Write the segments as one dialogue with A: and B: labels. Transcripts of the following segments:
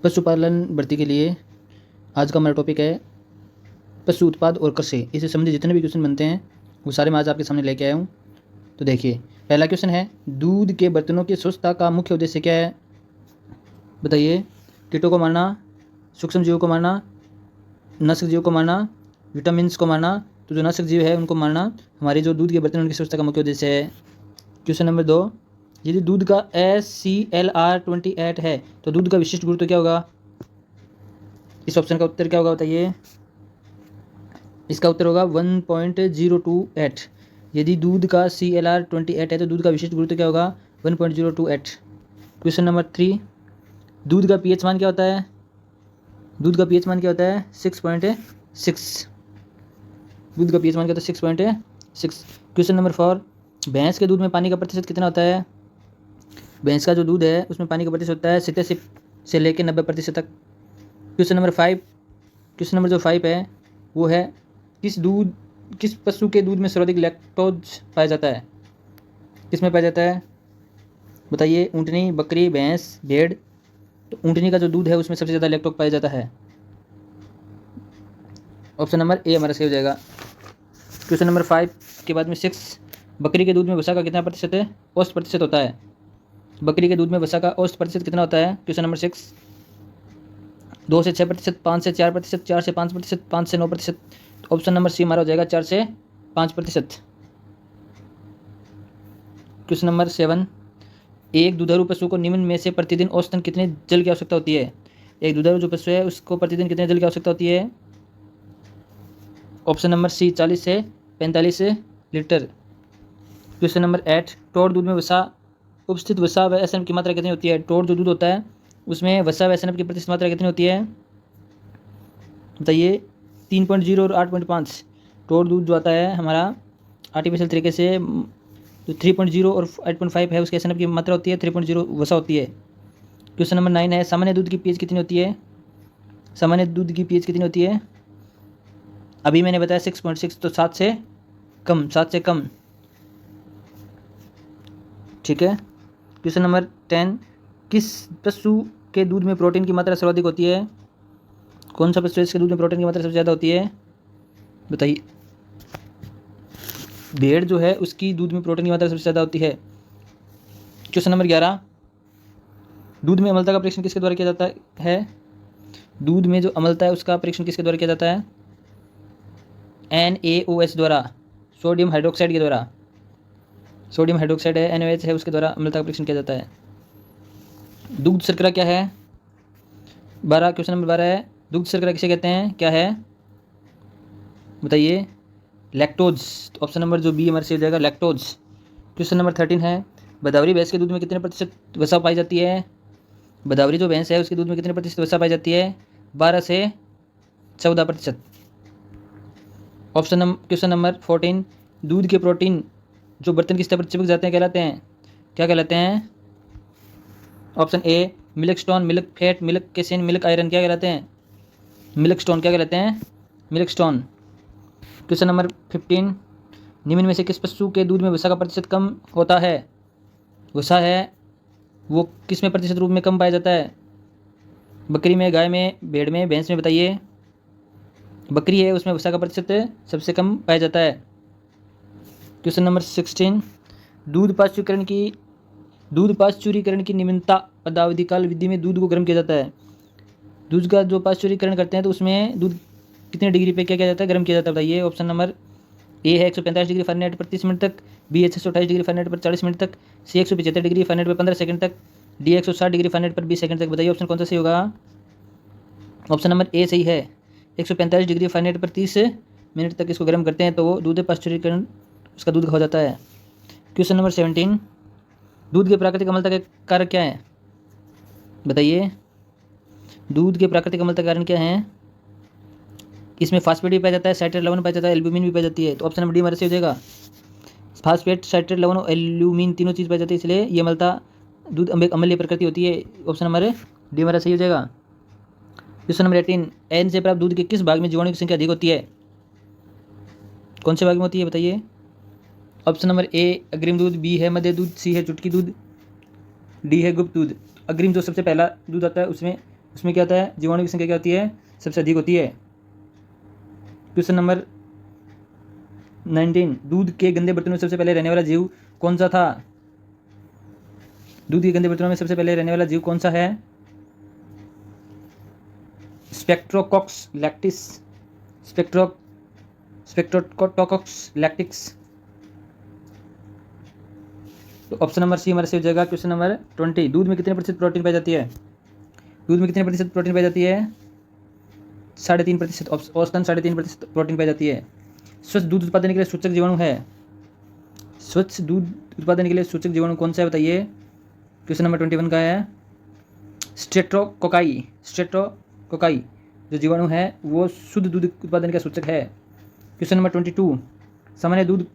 A: पशुपालन भर्ती के लिए आज का हमारा टॉपिक है पशु उत्पाद और कृषि। इससे संबंधित जितने भी क्वेश्चन बनते हैं वो सारे मैं आज आपके सामने लेके आया हूँ। तो देखिए, पहला क्वेश्चन है, दूध के बर्तनों की स्वच्छता का मुख्य उद्देश्य क्या है? बताइए। कीटों को मारना, सूक्ष्म जीवों को मारना, नाशक जीवों को मारना, विटामिन्स को मारना। तो जो नाशक जीव है उनको मारना हमारे जो दूध के बर्तन उनकी स्वच्छता का मुख्य उद्देश्य है। क्वेश्चन नंबर 2, यदि दूध का SCLR 28 है तो दूध का विशिष्ट गुरुत्व क्या होगा? इस ऑप्शन का उत्तर क्या होगा बताइए। इसका उत्तर होगा 1.028। यदि दूध का CLR 28 है तो दूध का विशिष्ट गुरुत्व क्या होगा? 1.028। क्वेश्चन नंबर 3, दूध का pH मान क्या होता है? दूध का pH मान क्या होता है? 6.6। दूध का pH मान क्या होता है? 6.6। क्वेश्चन नंबर 4, भैंस के दूध में पानी का प्रतिशत कितना होता है? भैंस का जो दूध है उसमें पानी का प्रतिशत होता है 87 से लेकर 90% तक। क्वेश्चन नंबर 5, क्वेश्चन नंबर जो 5 है वो है, किस पशु के दूध में सर्वाधिक लैक्टोज पाया जाता है? किस में पाया जाता है बताइए। ऊँटनी, बकरी, भैंस, भेड़। तो ऊँटनी का जो दूध है उसमें सबसे ज़्यादा लैक्टोज पाया जाता है। ऑप्शन नंबर ए हमारा सही हो जाएगा। क्वेश्चन नंबर 5 के बाद में 6, बकरी के दूध में वसा का कितना प्रतिशत है? औसत प्रतिशत होता है। बकरी के दूध में वसा का औसत प्रतिशत कितना होता है? क्वेश्चन नंबर 6, 2 से 6%, 5 से 4%, 4 से 5%, 5 से 9%। ऑप्शन नंबर सी हमारा हो जाएगा 4 से 5%। क्वेश्चन नंबर 7, एक दुधारू पशु को निम्न में से प्रतिदिन औसतन कितने जल की आवश्यकता होती है? एक दुधारू जो पशु है उसको प्रतिदिन कितने जल की आवश्यकता होती है? ऑप्शन नंबर सी 40 से 45 लीटर। क्वेश्चन नंबर 8, टोड दूध में वसा उपस्थित वसा व एसएनएफ की मात्रा कितनी होती है? टोड जो दूध होता है उसमें वसा व एसएनएफ की प्रतिशत मात्रा कितनी होती है बताइए। 3.0 और 8.5। टोड दूध जो आता है हमारा आर्टिफिशियल तरीके से, जो 3.0 और 8.5 है उसके एसएनएफ की मात्रा होती है 3.0 वसा होती है। क्वेश्चन नंबर 9 है, सामान्य दूध की पीएच कितनी होती है? सामान्य दूध की पीएच कितनी होती है? अभी मैंने बताया 6.6, तो 7 से कम, 7 से कम। ठीक है। क्वेश्चन नंबर 10, किस पशु के दूध में प्रोटीन की मात्रा सर्वाधिक होती है? कौन सा पशु है इसके दूध में प्रोटीन की मात्रा सबसे ज़्यादा होती है बताइए। भेड़ जो है उसकी दूध में प्रोटीन की मात्रा सबसे ज़्यादा होती है। क्वेश्चन नंबर 11, दूध में अम्लता का परीक्षण किसके द्वारा किया जाता है? दूध में जो अम्लता है उसका परीक्षण किसके द्वारा किया जाता है? NaOH द्वारा, सोडियम हाइड्रोक्साइड के द्वारा। सोडियम हाइड्रोक्साइड है, NaOH है, उसके द्वारा अम्लता का परीक्षण किया जाता है। दुग्ध शर्करा क्या है? 12, क्वेश्चन नंबर 12 है, दुग्ध शर्करा किसे कहते हैं, क्या है बताइए। लैक्टोज। ऑप्शन नंबर जो बी हमारे से हो जाएगा, लैक्टोज। क्वेश्चन नंबर 13 है, बदावरी भैंस के दूध में कितने प्रतिशत वसा पाई जाती है? बदावरी जो भैंस है उसके दूध में कितने प्रतिशत वसा पाई जाती है? 12 से 14%। क्वेश्चन नंबर 14, दूध के प्रोटीन जो बर्तन की सतह पर चिपक जाते हैं कहलाते हैं, क्या कहलाते हैं? Option A milk stone, milk fat, milk casein, milk iron. क्या कहलाते हैं? Milk stone. क्या कहलाते हैं? Milk stone. क्वेश्चन नंबर 15, निम्न में से किस पशु के दूध में वसा का प्रतिशत कम होता है? वसा है वो किस में प्रतिशत रूप में कम पाया जाता है? बकरी में, गाय में, भेड़ में, भैंस में बताइए। बकरी है उसमें वसा का प्रतिशत सबसे कम पाया जाता है। क्वेश्चन नंबर 16, दूध पाश्चुरीकरण की निम्नता पदावधि काल विधि में दूध को गर्म किया जाता है। दूध का जो पाश्चुरीकरण करते हैं तो उसमें दूध कितने डिग्री पे क्या किया जाता है? गर्म किया जाता है बताइए। ऑप्शन नंबर ए है 145 डिग्री फ़ारेनहाइट पर 30 मिनट तक, बी है 628 डिग्री फ़ारेनहाइट पर 40 मिनट तक, सी 175 डिग्री फ़ारेनहाइट पर 15 सेकंड तक, डी 160 डिग्री फ़ारेनहाइट पर 20 सेकंड तक। बताइए ऑप्शन कौन सा सही होगा। ऑप्शन नंबर ए सही है, 145 डिग्री फ़ारेनहाइट पर 30 मिनट तक इसको गर्म करते हैं तो वो दूध पाश्चुरीकरण उसका दूध हो जाता है। क्वेश्चन नंबर 17, दूध के प्राकृतिक अम्लता के कारक क्या है बताइए। दूध के प्राकृतिक अम्लता के कारण क्या है? इसमें फास्फेट भी पाया जाता है, साइट्रेट लवण पाया जाता है, एल्ब्यूमिन भी पाई जाती है। तो ऑप्शन नंबर डी हमारे से हो जाएगा। फास्फेट, साइट्रेट लवण और एल्ब्यूमिन तीनों चीज़ पाई जाती है, इसलिए ये अम्लता दूध अम्लीय प्रकृति होती है। ऑप्शन नंबर डी हमारा सही हो जाएगा। क्वेश्चन नंबर 18, एन से प्राप्त दूध के किस भाग में जीवाणु की संख्या अधिक होती है? कौन से भाग में होती है बताइए। ऑप्शन नंबर ए अग्रिम दूध, बी है मध्य दूध, सी है चुटकी दूध, डी है गुप्त दूध। अग्रिम जो सबसे पहला दूध आता है उसमें उसमें क्या होता है, जीवाणु की संख्या क्या होती है, सबसे अधिक होती है। क्वेश्चन नंबर 19, दूध के गंदे बर्तनों में सबसे पहले रहने वाला जीव कौन सा था? दूध के गंदे बर्तनों में सबसे पहले रहने वाला जीव कौन सा है? स्पेक्ट्रोकॉक्स लैक्टिस, स्पेक्ट्रोकोकॉक्स लैक्टिक्स। तो ऑप्शन नंबर सी हमारा सही हो जाएगा। क्वेश्चन नंबर 20, दूध में कितने प्रतिशत प्रोटीन पाई जाती है? दूध में कितने प्रतिशत प्रोटीन पाई जाती है? 3.5%, औसतन 3.5% प्रोटीन पाई जाती है। स्वच्छ दूध उत्पादन के लिए सूचक जीवाणु है, स्वच्छ दूध उत्पादन के लिए सूचक जीवाणु कौन सा है बताइए? क्वेश्चन नंबर 21 का है स्ट्रेप्टोकोकाई। स्ट्रेप्टोकोकाई जो जीवाणु है वो शुद्ध दूध उत्पादन का सूचक है। क्वेश्चन नंबर 22, सामान्य दूध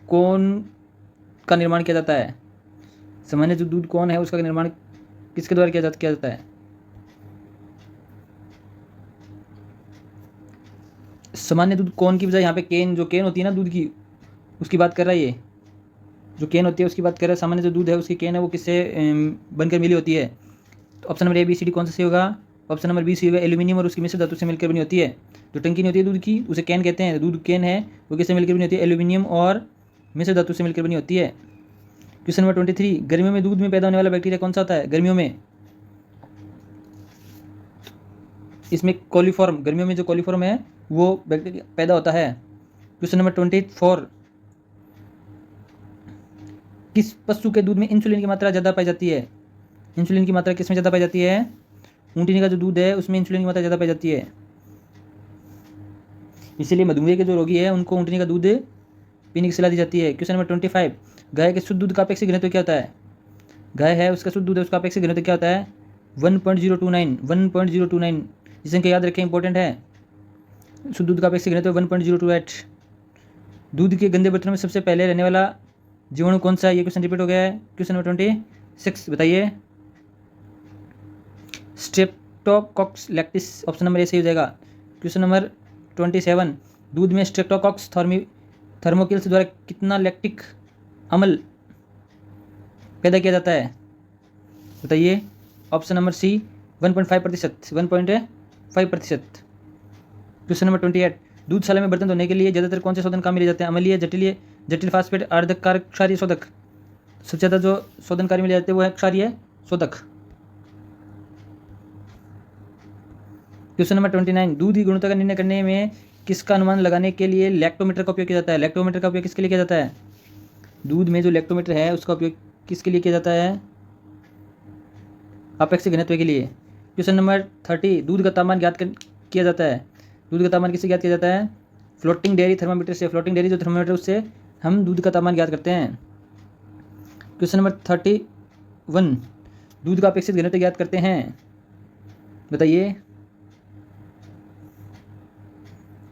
A: कौन का निर्माण किया जाता है? सामान्य जो दूध कौन है उसका निर्माण किसके द्वारा किया जाता है? सामान्य दूध कौन की बजाय यहाँ पे केन, जो केन होती है ना दूध की, उसकी बात कर रहा है। ये जो केन होती है उसकी बात कर रहा है। सामान्य जो दूध है उसकी केन है वो किससे बनकर मिली होती है? तो option number A B C D कौन सा सही होगा? ऑप्शन नंबर बी सी होगा, एल्यूमिनियम और उसकी मिश्र धातु से मिलकर बनी होती है। जो टंकी नहीं होती है दूध की उसे कैन कहते हैं। दूध कैन है वो किससे मिलकर बनी होती है? एल्यूमिनियम और मिश्र धातु से मिलकर बनी होती है। क्वेश्चन नंबर 23, गर्मियों में दूध में पैदा होने वाला बैक्टीरिया कौन सा होता है? गर्मियों में इसमें कोलीफॉर्म, गर्मियों में जो कोलीफॉर्म है वो बैक्टीरिया पैदा होता है। क्वेश्चन नंबर 24, किस पशु के दूध में इंसुलिन की मात्रा ज़्यादा पाई जाती है? इंसुलिन की मात्रा किस में ज़्यादा पाई जाती है? ऊँटनी का जो दूध है उसमें इंसुलिन की मात्रा ज़्यादा पाई जाती है। इसीलिए मधुमेह के जो रोगी है उनको ऊँटनी का दूध पीने की सलाह दी जाती है। क्वेश्चन नंबर 25, गाय के शुद्ध दूध का अपेक्षित घनत्व क्या होता है? गाय है उसका शुद्ध दूध है उसका अपेक्षित घनत्व क्या होता है? 1.029। इस संख्या याद रखें, इंपॉर्टेंट है। शुद्ध दूध का अपेक्षित घनत्व 1.028। दूध के गंदे बर्तनों में सबसे पहले रहने वाला जीवाणु कौन सा है? ये क्वेश्चन रिपीट हो गया है। क्वेश्चन नंबर 26 बताइए। स्ट्रेप्टोकॉक्स लैक्टिस, ऑप्शन नंबर ए सही हो जाएगा। क्वेश्चन नंबर 27, दूध में स्ट्रेप्टोकॉक्स थर्मोकिल्स द्वारा कितना लैक्टिक अम्ल पैदा किया जाता है बताइए? Option number C 1.5%, 1.5%। Question number 28, दूधशाला में बर्तन धोने के लिए ज़्यादातर कौन से शोधन काम में लिए जाते हैं? अम्लीय, जटिल फास्फेट, अर्धकारक, क्षारीय शोधक। सबसे ज़्यादा जो शोधन कार्य में लिए जाते हैं वो है क्षारीय शोधक। क्वेश्चन नंबर 29, दूध की गुणवत्ता का निर्णय करने में किसका अनुमान लगाने के लिए लैक्टोमीटर का उपयोग किया जाता है? लैक्टोमीटर का उपयोग किसके लिए किया जाता है? दूध में जो लैक्टोमीटर है उसका उपयोग किसके लिए किया जाता है? अपेक्षित घनत्व के लिए। क्वेश्चन नंबर 30, दूध का तापमान ज्ञात किया जाता है। दूध का तापमान किससे ज्ञात किया जाता है? फ्लोटिंग डेयरी थर्मामीटर से। फ्लोटिंग डेयरी जो थर्मामीटर उससे हम दूध का तापमान ज्ञात करते हैं। क्वेश्चन नंबर 31, दूध का अपेक्षित घनत्व ज्ञात करते हैं बताइए?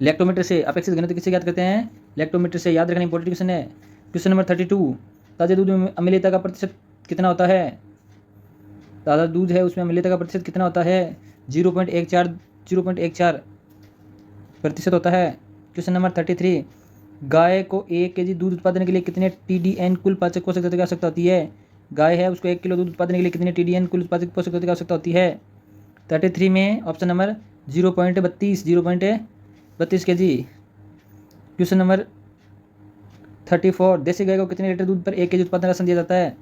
A: लैक्टोमीटर से। अपेक्षित घनत्व किससे ज्ञात करते हैं? लैक्टोमीटर से। याद रखना इंपॉर्टेंट क्वेश्चन है। क्वेश्चन नंबर 32, ताज़ा दूध में अम्लीयता का प्रतिशत कितना होता है? ताज़ा दूध है उसमें अम्लीयता का प्रतिशत कितना होता है? 0.14% होता है। क्वेश्चन नंबर 33, गाय को 1 kg दूध उत्पादन के लिए कितने TDN कुल पाचक पोषक तत्व की आवश्यकता होती है? गाय है उसको 1 किलो दूध उत्पादन के लिए कितने TDN कुल पाचक पोषक तत्व की आवश्यकता होती है? 33 में option number 0.32 kg। Question number 34, देसी गाय को कितने लीटर दूध पर 1 kg उत्पादन राशन दिया जाता है?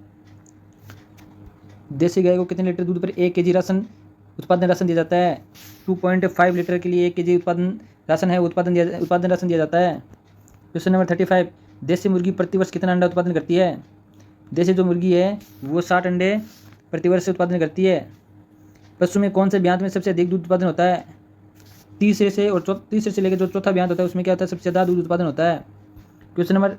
A: देसी गाय को कितने लीटर दूध पर 1 kg उत्पादन राशन दिया जाता है? 2.5 लीटर के लिए 1 kg उत्पादन राशन है उत्पादन राशन दिया जाता है। क्वेश्चन नंबर 35, देसी मुर्गी प्रतिवर्ष कितना अंडा उत्पादन करती है? देसी जो मुर्गी है वो 60 अंडे प्रतिवर्ष उत्पादन करती है। पशु में कौन से ब्यांत में सबसे अधिक दूध उत्पादन होता है? तीसरे से लेकर जो चौथा ब्यांत होता है उसमें क्या होता है? सबसे ज़्यादा दूध उत्पादन होता है। क्वेश्चन नंबर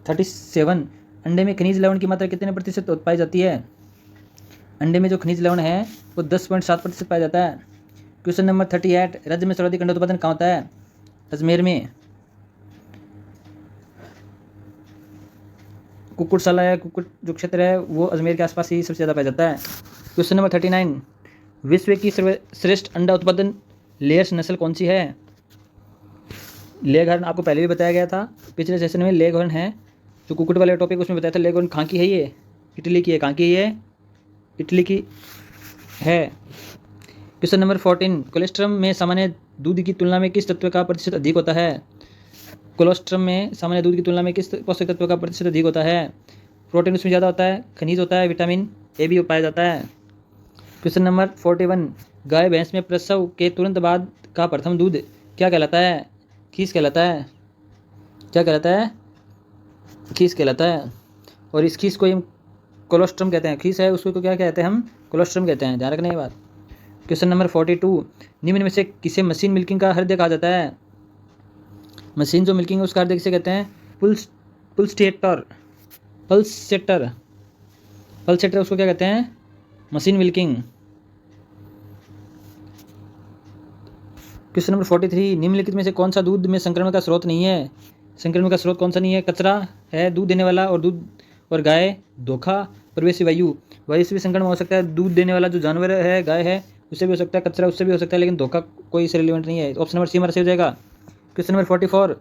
A: 37, अंडे में खनिज लवण की मात्रा कितने प्रतिशत पाई जाती है? अंडे में जो खनिज लवण है वो 10.7% पाया जाता है। क्वेश्चन नंबर 38, राज्य में सर्वाधिक अंडा उत्पादन कहाँ होता है? अजमेर में। कुक्कुटशाला है, कुक्कुट जो क्षेत्र है वो अजमेर के आसपास ही सबसे ज़्यादा पाया जाता है। क्वेश्चन नंबर 39, विश्व की सर्वश्रेष्ठ अंडा उत्पादन लेयर्स नस्ल कौन सी है? लेगहॉर्न आपको पहले भी बताया गया था पिछले सेशन में। लेगहॉर्न है जो कुक्कुट वाले टॉपिक उसमें बताया था। लेगहॉर्न कहाँ की है? ये इटली की है। कहाँ की है? इटली की है। क्वेश्चन नंबर 14, कोलेस्ट्रम में सामान्य दूध की तुलना में किस तत्व का प्रतिशत अधिक होता है? कोलेस्ट्रम में सामान्य दूध की तुलना में किस पोषक तत्व का प्रतिशत अधिक होता है? प्रोटीन उसमें ज़्यादा होता है, खनिज होता है, विटामिन ए भी पाया जाता है। क्वेश्चन नंबर 41, गाय भैंस में प्रसव के तुरंत बाद का प्रथम दूध क्या कहलाता है? खीस कहलाता है। क्या कहलाता है? खीस कहलाता है। और इस खीस को हम कोलेस्ट्रम कहते हैं। खीस है उसको क्या कहते हैं? हम कोलेस्ट्रम कहते हैं। ध्यान रखना ये बात। क्वेश्चन नंबर 42, निम्न में से किसे मशीन मिल्किंग का हृदय कहा जाता है? मशीन जो मिल्किंग है उसका हृदय किसे कहते हैं? पल्सेटर। पल्सेटर उसको क्या कहते हैं? Machine milking. क्वेश्चन नंबर 43, निम्नलिखित में से कौन सा दूध में संक्रमण का स्रोत नहीं है? संक्रमण का स्रोत कौन सा नहीं है? कचरा है, दूध देने वाला और गाय, धोखा, प्रवेशी वायु। वायु से भी संक्रमण हो सकता है, दूध देने वाला जो जानवर है, गाय है, उससे भी हो सकता है, कचरा उससे भी हो सकता है, लेकिन धोखा कोई इससे रिलेवेंट नहीं है। ऑप्शन नंबर सी हमारा सही हो जाएगा। क्वेश्चन नंबर 44,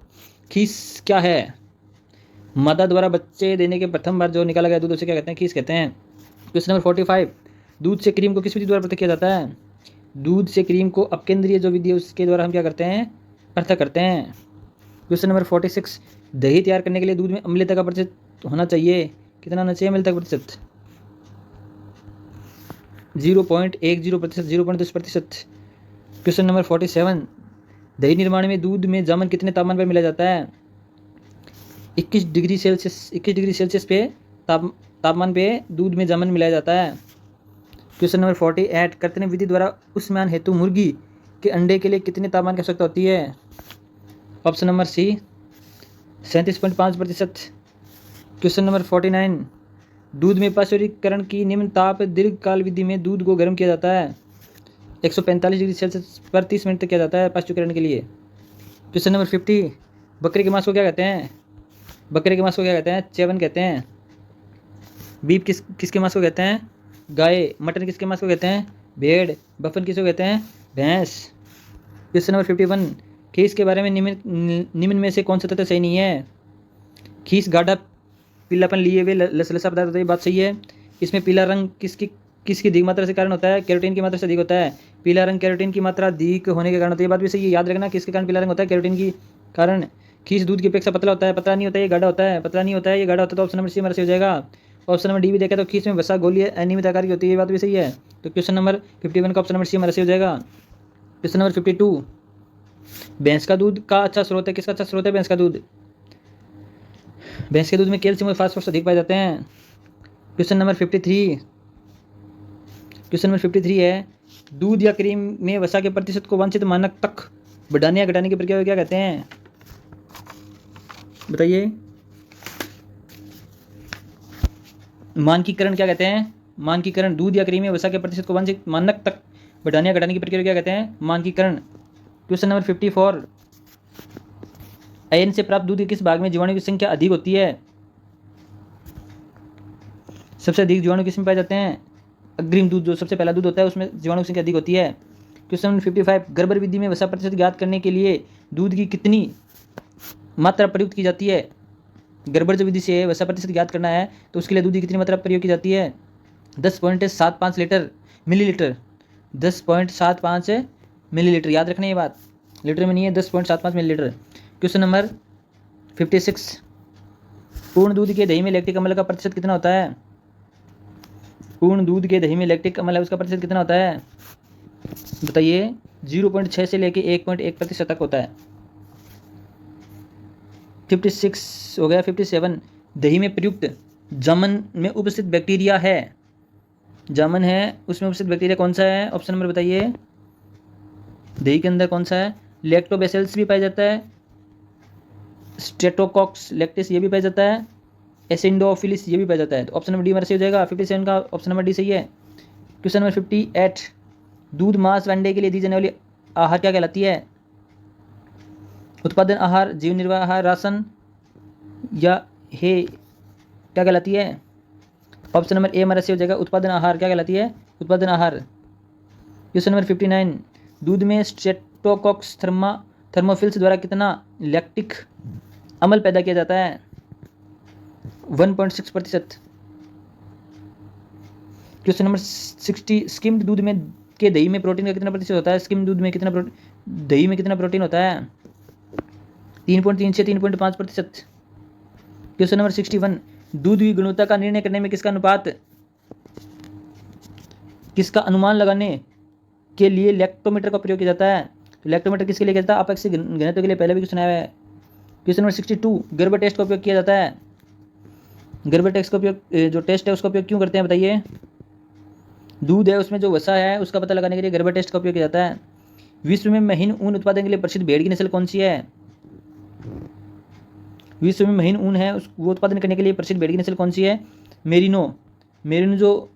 A: खीस क्या है? मादा द्वारा बच्चे देने के प्रथम बार जो निकाला गया दूध उसे क्या कहते हैं? खीस कहते हैं। क्वेश्चन नंबर 45, दूध से क्रीम को किस विधि द्वारा पृथक किया जाता है? दूध से क्रीम को अपकेंद्रीय जो विधि है उसके द्वारा हम क्या करते हैं? पृथक करते हैं। क्वेश्चन नंबर 46, दही तैयार करने के लिए दूध में अम्लता का प्रतिशत होना चाहिए, कितना होना चाहिए अम्लता का प्रतिशत? 0.10%, 0.10%। क्वेश्चन नंबर 47, दही निर्माण में दूध में जामन कितने तापमान पर मिलाया जाता है? 21 डिग्री सेल्सियस पे तापमान पे दूध में जामन मिलाया जाता है। क्वेश्चन नंबर 48, कर्तन विधि द्वारा उष्मायन हेतु मुर्गी के अंडे के लिए कितने तापमान की आवश्यकता होती है? Option number C 37.5%। Question number 49, दूध में पाश्चुरीकरण की निम्न ताप दीर्घकाल विधि में दूध को गर्म किया जाता है। 145 डिग्री सेल्सियस पर 30 मिनट तक किया जाता है पाश्चुरीकरण के लिए। क्वेश्चन नंबर 50, बकरे के मांस को क्या कहते हैं? बकरे के मांस को क्या कहते हैं? चेवन कहते हैं। बीफ किसके मांस को कहते हैं? गाय। मटन किसके मांस को कहते हैं? भेड़। बफन किसको कहते हैं? भैंस। क्वेश्चन नंबर 51, खीस के बारे में निम्न में से कौन सा तथ्य सही नहीं है? खीस गाढ़ा पीलापन लिए हुए लसलसा पदार्थ होता है, ये बात सही है। इसमें पीला रंग किसकी अधिक मात्रा से कारण होता है? कैरोटीन की मात्रा से अधिक होता है। पीला रंग कैरोटीन की मात्रा अधिक होने के कारण होता है, ये बात भी सही है। याद रखना किसके कारण पीला रंग होता है? कैरोटीन की कारण। खीस दूध की अपेक्षा पतला होता है, पतला नहीं होता है, ये गाढ़ा होता है। पतला नहीं होता है, ये गाढ़ा होता है, तो ऑप्शन नंबर सी हमारा सही हो जाएगा। ऑप्शन नंबर डी भी देखा तो खीस में वसा गोली अनियमित आकार की होती है, ये बात भी सही है। तो क्वेश्चन नंबर 51 का ऑप्शन नंबर सी हमारा सही हो जाएगा। क्वेश्चन नंबर 52, भैंस का दूध का अच्छा स्रोत है, किसका अच्छा स्रोत है? भैंस का दूध। भैंस के दूध में कैल्शियम और फास्फोरस अधिक पाए जाते हैं। क्वेश्चन नंबर 53 है, दूध या क्रीम में वसा के प्रतिशत को वांछित मानक तक बढ़ाने या घटाने की प्रक्रिया को क्या कहते हैं? बताइए। मानकीकरण क्या कहते हैं? मानकीकरण। दूध या क्रीम में वसा के प्रतिशत को वांछित मानक तक बढ़ाने या घटाने की प्रक्रिया को क्या कहते हैं? मानकीकरण। क्वेश्चन नंबर 54, अयन से प्राप्त दूध के किस भाग में जीवाणु की संख्या अधिक होती है? सबसे अधिक जीवाणु किसमें पाए जाते हैं? अग्रिम दूध, जो सबसे पहला दूध होता है, उसमें जीवाणु की संख्या अधिक होती है। क्वेश्चन नंबर 55, गर्भर विधि में वसा प्रतिशत ज्ञात करने के लिए दूध की कितनी मात्रा प्रयुक्त की जाती है? गर्भर जो विधि से वसा प्रतिशत ज्ञात करना है तो उसके लिए दूध की कितनी मात्रा प्रयोग की जाती है? 10.75 मिलीलीटर। 10.75 मिलीलीटर, याद रखना ये बात, लीटर में नहीं है, 10.75 मिलीलीटर। क्वेश्चन नंबर 56, पूर्ण दूध के दही में लैक्टिक अम्ल का प्रतिशत कितना होता है? पूर्ण दूध के दही में लैक्टिक अम्ल है उसका प्रतिशत कितना होता है? बताइए। 0.6 से लेके 1.1% तक होता है। 56 हो गया। 57, दही में प्रयुक्त जामन में उपस्थित बैक्टीरिया है, जामन है उसमें उपस्थित बैक्टीरिया कौन सा है? ऑप्शन नंबर बताइए। दही के अंदर कौन सा है? लैक्टोबैसिलस भी पाया जाता है, स्ट्रेप्टोकॉक्स लैक्टिस ये भी पाया जाता है, एसिडोफिलिस ये भी पाया जाता है। तो ऑप्शन नंबर डी हमारा सही हो जाएगा। 57 का ऑप्शन नंबर डी सही है। क्वेश्चन नंबर 58, दूध, मांस व अंडे के लिए दी जाने वाली आहार क्या कहलाती है? उत्पादन आहार, जीवन निर्वाह आहार, राशन या हे क्या कहलाती है? ऑप्शन नंबर ए हमारा सही हो जाएगा। उत्पादन आहार क्या कहलाती है? उत्पादन आहार। क्वेश्चन नंबर 59, दूध में स्ट्रेप्टोकॉक्स थर्मोफिल्स द्वारा कितना लैक्टिक अम्ल पैदा किया जाता है? 1.6%। क्वेश्चन नंबर 60, स्किम्ड दूध में के दही में प्रोटीन का कितना प्रतिशत होता है? स्किम दूध में कितना दही में कितना प्रोटीन होता है? 3.3 से 3.5%। क्वेश्चन नंबर 61, दूध की गुणवत्ता का निर्णय करने में किसका अनुमान लगाने के लिए लैक्टोमीटर का प्रयोग किया जाता है? तो लैक्टोमीटर किसके लिए किया जाता है? अपेक्षित घनत्व के लिए पहले भी क्वेश्चन आया है। क्वेश्चन नंबर 62, गर्भ टेस्ट का उपयोग किया जाता है। गर्भ टेस्ट का उपयोग, जो टेस्ट है उसका उपयोग क्यों करते हैं बताइए? दूध है उसमें जो वसा है उसका पता लगाने के लिए गर्भ टेस्ट का उपयोग किया जाता है। विश्व में महीन ऊन उत्पादन के लिए प्रसिद्ध भेड़ की नस्ल कौन सी है? विश्व में महीन ऊन है वो उत्पादन करने के लिए प्रसिद्ध भेड़ की नस्ल कौन सी है? मेरिनो। मेरिनो जो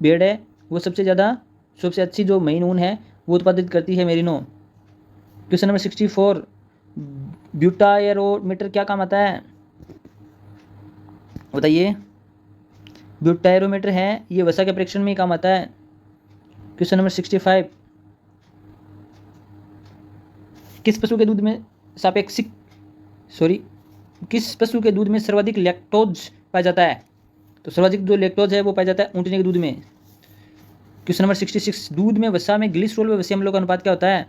A: भेड़ है वो सबसे अच्छी जो महीन ऊन है वो उत्पादित करती है मेरिनो। क्वेश्चन नंबर 64, ब्यूटायरोमीटर क्या काम आता है बताइए? ब्यूटायरोमीटर है ये वसा के परीक्षण में काम आता है। क्वेश्चन नंबर 65, किस पशु के दूध में सर्वाधिक लैक्टोज पाया जाता है? तो सर्वाधिक जो लैक्टोज है वो पाया जाता है ऊँटनी के दूध में। क्वेश्चन नंबर 66, दूध में वसा में ग्लिसरॉल व वसीय अम्लों का अनुपात क्या होता है?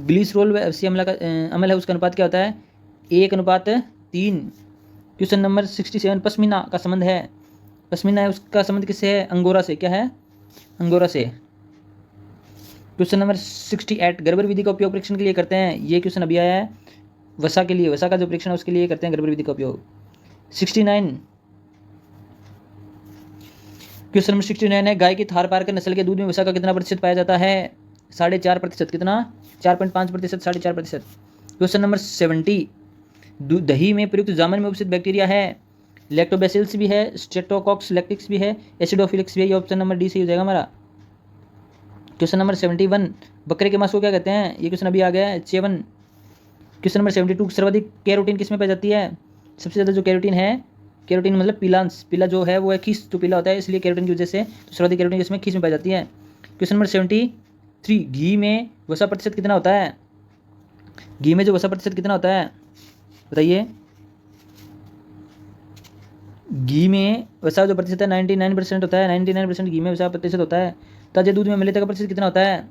A: ग्लिसरॉल व वसीय अम्ल है उसका अनुपात क्या होता है? 1:3। क्वेश्चन नंबर 67, पश्मीना का संबंध है। पश्मीना है उसका संबंध किससे है? अंगोरा से। क्या है? अंगोरा से। क्वेश्चन नंबर 68, गर्भ विधि का उपयोग परीक्षण के लिए करते हैं। ये क्वेश्चन अभी आया है वसा के लिए, वसा का जो परीक्षण है उसके लिए करते हैं गर्भ विधि का उपयोग। 69, क्वेश्चन नंबर 69 है, गाय की थारपारकर नस्ल के दूध में वसा का कितना प्रतिशत पाया जाता है? 4.5%। कितना? 4.5%, 4.5%। क्वेश्चन नंबर 70, दही में प्रयुक्त जामन में उपस्थित बैक्टीरिया है। लैक्टोबैसिलस भी है, स्ट्रेप्टोकॉक्स लैक्टिक्स भी है, एसिडोफिलिक्स भी है। ये ऑप्शन नंबर डी सही हो जाएगा हमारा। क्वेश्चन नंबर 71, बकरे के मांस को क्या कहते हैं? ये क्वेश्चन अभी आ गया है 7। क्वेश्चन नंबर 72, सर्वाधिक कैरोटीन किस में पाई जाती है? सबसे ज़्यादा जो कैरोटीन है, कैरोटीन मतलब पीलांश, पीला जो है वो है खीस, तो पीला होता है इसलिए कैरोटीन की वजह से तो सर्वाधिक कैरोटीन इसमें खीस में पाई जाती है। क्वेश्चन नंबर 73, घी में वसा प्रतिशत कितना होता है? घी में जो वसा प्रतिशत कितना होता है बताइए? घी में वसा जो प्रतिशत है 99% होता है। 99% घी में वसा प्रतिशत होता है। ताजे दूध में अम्लता का प्रतिशत कितना होता है?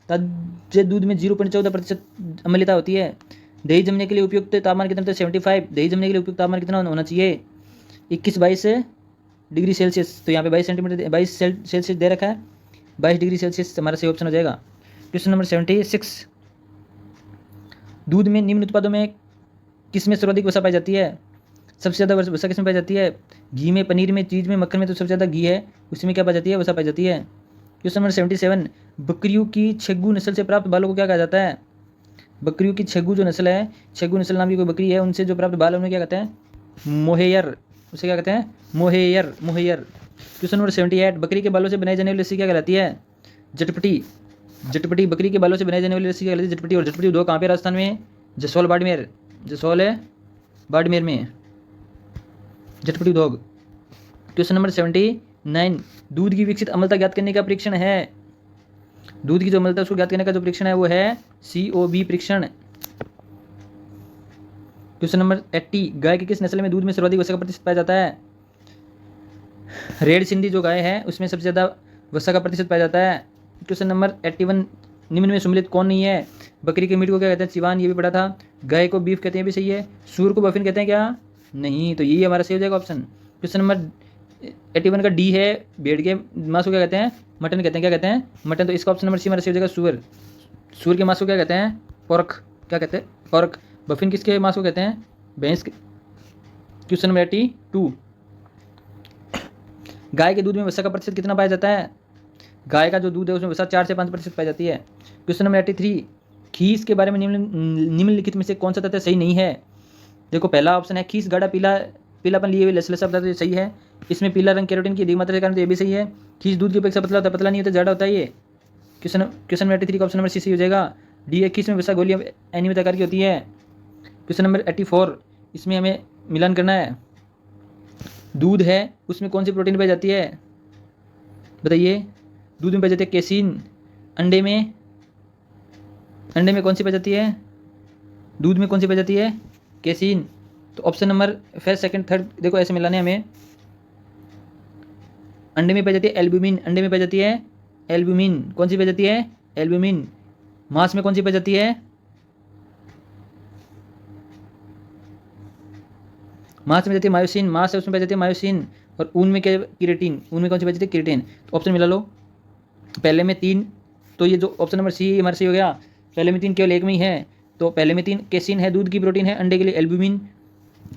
A: ताजे दूध में 0.14% अम्लता होती है। दही जमने के लिए उपयुक्त तापमान कितना होता है? 75। दही जमने के लिए उपयुक्त तापमान कितना होना चाहिए? 21-22 डिग्री सेल्सियस। तो यहाँ पे 22 सेल्सियस दे रखा है, 22 डिग्री सेल्सियस हमारा सही ऑप्शन हो जाएगा। क्वेश्चन नंबर 76, दूध में निम्न उत्पादों में किस में सर्वाधिक वसा पाई जाती है? सबसे ज़्यादा वसा किस में पाई जाती है? घी में, पनीर में, चीज़ में, मक्खन में। तो सबसे ज़्यादा घी है उसमें क्या पाई जाती है? वसा पाई जाती है। क्वेश्चन नंबर 77, बकरियों की छेगू नस्ल से प्राप्त बालों को क्या कहा जाता है? बकरियों की छेगू जो नस्ल है, छेगू नस्ल नाम की कोई बकरी है, उनसे जो प्राप्त बाल उन्हें क्या कहते हैं? मोहेयर। उसे क्या कहते हैं? मोहेयर। क्वेश्चन नंबर 78, बकरी के बालों से बनाई जाने वाली रस्सी क्या कहलाती है? जटपटी। बकरी के बालों से बनाई जाने वाली रस्सी क्या कहलाती है? जटपटी। और जटपटी उद्योग कहाँ पे? राजस्थान में जसोल है बाड़मेर में जटपटी उद्योग। क्वेश्चन नंबर 79, दूध की विकसित अम्लता ज्ञात करने का परीक्षण है। दूध की जो अम्लता उसको ज्ञात करने का जो परीक्षण है वो है COB परीक्षण। क्वेश्चन नंबर 80, गाय की किस नस्ल में दूध में सर्वाधिक वसा का प्रतिशत पाया जाता है? रेड सिंधी जो गाय है उसमें सबसे ज़्यादा वसा का प्रतिशत पाया जाता है। क्वेश्चन नंबर 81, निम्न में सम्मिलित कौन नहीं है? बकरी के मीट को क्या कहते हैं? चिवान। ये भी पढ़ा था। गाय को बीफ कहते हैं, भी सही है। सूअर को बफिन कहते हैं क्या? नहीं। तो यही हमारा सही हो जाएगा ऑप्शन। क्वेश्चन नंबर 81 का डी है, भेड़ के मांस को क्या कहते हैं? मटन कहते हैं। क्या कहते हैं? मटन। तो इसका ऑप्शन नंबर सी हमारा सही हो जाएगा, सूअर। सूअर के मांस को क्या कहते हैं? पोर्क। क्या कहते हैं? पोर्क। बफिन किसके मांस को कहते हैं? भैंस के। क्वेश्चन नंबर 82, गाय के दूध में वसा का प्रतिशत कितना पाया जाता है? गाय का जो दूध है उसमें वसा 4 से 5% पाई जाती है। क्वेश्चन नंबर 83, खीस के बारे में निम्नलिखित में से कौन सा तथ्य सही नहीं है? देखो पहला ऑप्शन है खीस गाढ़ा पीलापन लिए हुए लसलसा पदार्थ, ये सही है। इसमें पीला रंग कैरोटीन की अधिक मात्रा के कारण तो ये भी सही है। खीस दूध की अपेक्षा पतला होता है, पतला नहीं होता, जाड़ा होता है ये। क्वेश्चन नंबर 83 का ऑप्शन नंबर सी सही हो जाएगा। डी है, खीस में वसा गोलियां अनियमित आकार की होती है। क्वेश्चन नंबर 84, इसमें हमें मिलान करना है। दूध है उसमें कौन सी प्रोटीन पाई जाती है बताइए? दूध में पाई जाती है केसीन। अंडे में कौन सी पाई जाती है? दूध में कौन सी पाई जाती है? केसीन। तो option number first, second, third देखो ऐसे मिलाने हमें। अंडे में पाई जाती है एल्ब्यूमिन। अंडे में पाई जाती है एल्ब्यूमिन कौन सी पाई जाती है, एल्ब्यूमिन। मांस में कौन सी पाई जाती है, मांस में जाती है मायोसिन, मांस है उसमें पाई जाती है मायोसिन। और ऊन में क्या, केराटिन, ऊन में कौन सी पाई जाती है, केराटिन। तो ऑप्शन मिला लो, पहले में 3, तो ये जो ऑप्शन नंबर सी हमारा सही हो गया। पहले में 3 केवल एक में ही है, तो पहले में 3 केसिन है, दूध की प्रोटीन है, अंडे के लिए एल्ब्यूमिन,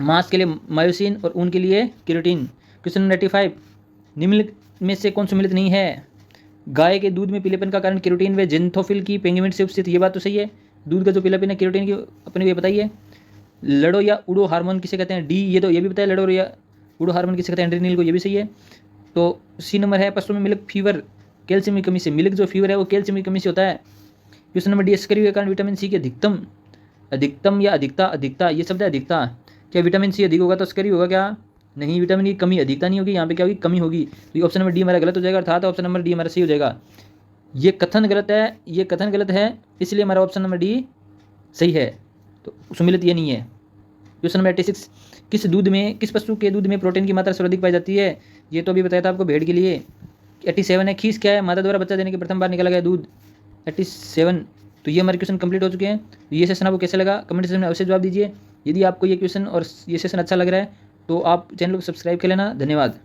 A: मांस के लिए मायोसिन और ऊन के लिए केराटिन। क्वेश्चन नंबर 85, निम्नलिखित में से कौन सम्मिलित नहीं है। गाय के दूध में पीलेपन का कारण केरोटीन व जेंथोफिल की पेंगिमेंट से उपस्थित, ये बात तो सही है। दूध का जो पीलापन है केरोटीन की, अपने को ये बताइए। लड़ो या उड़ो हार्मोन किसे कहते हैं, डी, ये तो ये भी बताया, लड़ो या उड़ो हार्मोन किसे कहते हैं, एड्रेनलिन को, ये भी सही है। तो सी नंबर है, पशुओं में मिल्क फीवर कैल्शियम की कमी से, मिल्क जो फीवर है वो कैल्शियम की कमी से होता है। क्वेश्चन नंबर डी, स्कर्वी के कारण विटामिन सी की अधिकतम या अधिकता, ये शब्द है अधिकता। क्या विटामिन सी अधिक होगा तो स्कर्वी होगा क्या, नहीं, विटामिन की कमी, अधिकता नहीं होगी, यहाँ पे क्या होगी, कमी होगी। तो ऑप्शन नंबर डी हमारा गलत हो जाएगा, अर्थात ऑप्शन नंबर डी हमारा सही हो जाएगा। ये कथन गलत है, इसलिए हमारा ऑप्शन नंबर डी सही है, तो सम्मिलित ये नहीं है। क्वेश्चन नंबर 86, किस पशु के दूध में प्रोटीन की मात्रा सर्वाधिक पाई जाती है, ये तो अभी बताया था आपको, भेड़ के लिए। 87 है, खीस क्या है, माता द्वारा बच्चा देने के प्रथम बार निकाला गया दूध। 87, तो ये हमारे क्वेश्चन कंप्लीट हो चुके हैं। तो ये सेशन आपको कैसे लगा, कमेंट सेक्शन में अवश्य जवाब दीजिए। यदि आपको ये क्वेश्चन और ये सेशन अच्छा लग रहा है तो आप चैनल को सब्सक्राइब कर लेना। धन्यवाद।